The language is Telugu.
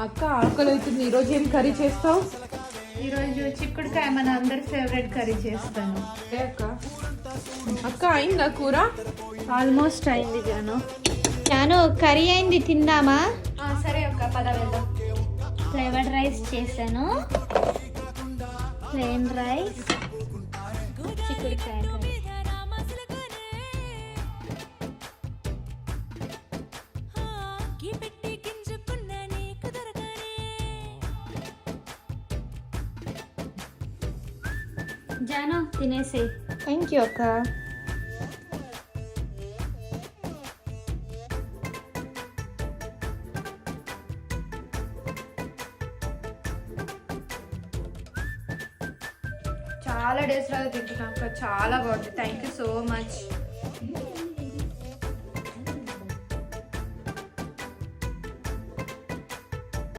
అక్క ఆకలి అవుతుంది. ఈరోజు ఏం కర్రీ చేస్తావు? ఈరోజు చిక్కుడుకాయ మన అందరి ఫేవరెట్ కర్రీ చేస్తాను. అక్క అక్క అయిందా కూర? ఆల్మోస్ట్ అయింది జాను. జాను కర్రీ అయింది, తిందామా? సరే అక్క, పద వెళ్దాం. ఫ్లేవర్డ్ రైస్ చేశాను, ప్లెయిన్ రైస్, చిక్కుడుకాయ కర్రీ. జాను తినేసే. థ్యాంక్ యూ అక్క. చాలా డేస్ లాగా తింటున్నాం అక్క, చాలా బాగుంది. Thank you so much.